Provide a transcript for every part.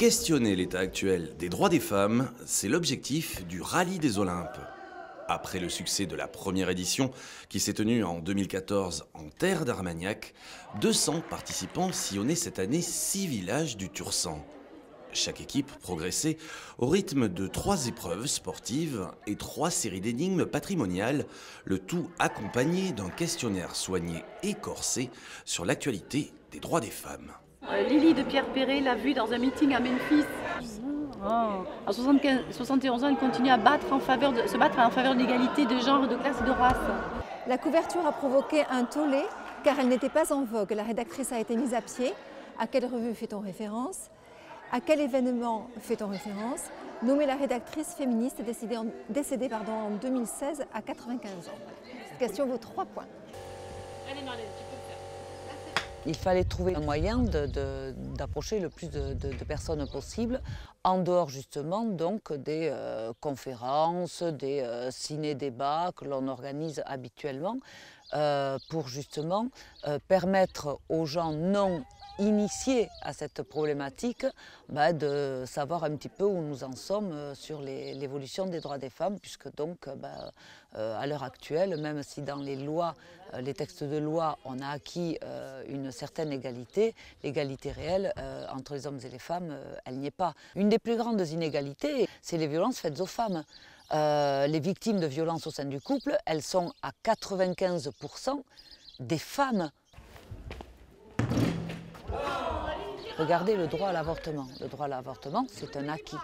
Questionner l'état actuel des droits des femmes, c'est l'objectif du Rallye des Olympes. Après le succès de la première édition, qui s'est tenue en 2014 en terre d'Armagnac, 200 participants sillonnaient cette année 6 villages du Tursan. Chaque équipe progressait au rythme de 3 épreuves sportives et 3 séries d'énigmes patrimoniales, le tout accompagné d'un questionnaire soigné et corsé sur l'actualité des droits des femmes. Lily de Pierre Perret l'a vue dans un meeting à Memphis. À 71 ans, elle continue à se battre en faveur de l'égalité de genre, de classe et de race. La couverture a provoqué un tollé car elle n'était pas en vogue. La rédactrice a été mise à pied. À quelle revue fait-on référence? À quel événement fait-on référence? Nommée la rédactrice féministe décédée en 2016 à 95 ans. Cette question vaut 3 points. Il fallait trouver un moyen d'approcher le plus de personnes possible, en dehors justement donc des conférences, des ciné-débats que l'on organise habituellement, pour justement permettre aux gens non initiés à cette problématique de savoir un petit peu où nous en sommes sur l'évolution des droits des femmes, puisque donc à l'heure actuelle, même si dans les lois, les textes de loi, on a acquis une certaine égalité, l'égalité réelle entre les hommes et les femmes, elle n'y est pas. Une des plus grandes inégalités, c'est les violences faites aux femmes. Les victimes de violences au sein du couple, elles sont à 95% des femmes. Regardez le droit à l'avortement. Le droit à l'avortement, c'est un acquis.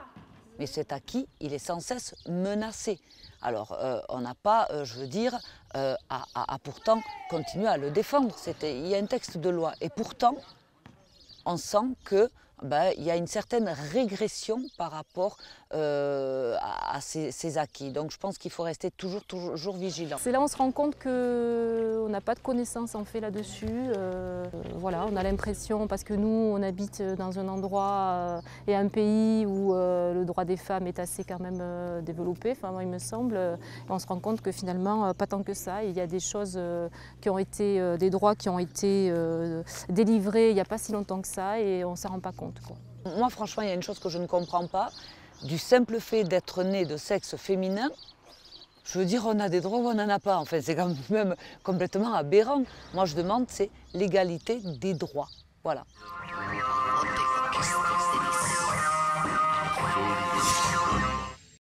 Mais cet acquis, il est sans cesse menacé. Alors, on n'a pas, je veux dire, à pourtant continuer à le défendre. Il y a un texte de loi. Et pourtant, on sent que il y a une certaine régression par rapport à ces acquis. Donc je pense qu'il faut rester toujours vigilant. C'est là où on se rend compte qu'on n'a pas de connaissances en fait là-dessus. Voilà, on a l'impression, parce que nous on habite dans un endroit et un pays où le droit des femmes est assez quand même développé, enfin moi il me semble, et on se rend compte que finalement pas tant que ça. Il y a des choses qui ont été, des droits qui ont été délivrés il n'y a pas si longtemps que ça et on ne s'en rend pas compte, quoi. Moi franchement il y a une chose que je ne comprends pas. Du simple fait d'être né de sexe féminin, je veux dire, on a des droits ou on n'en a pas. Enfin, c'est quand même complètement aberrant. Moi, je demande, c'est l'égalité des droits. Voilà.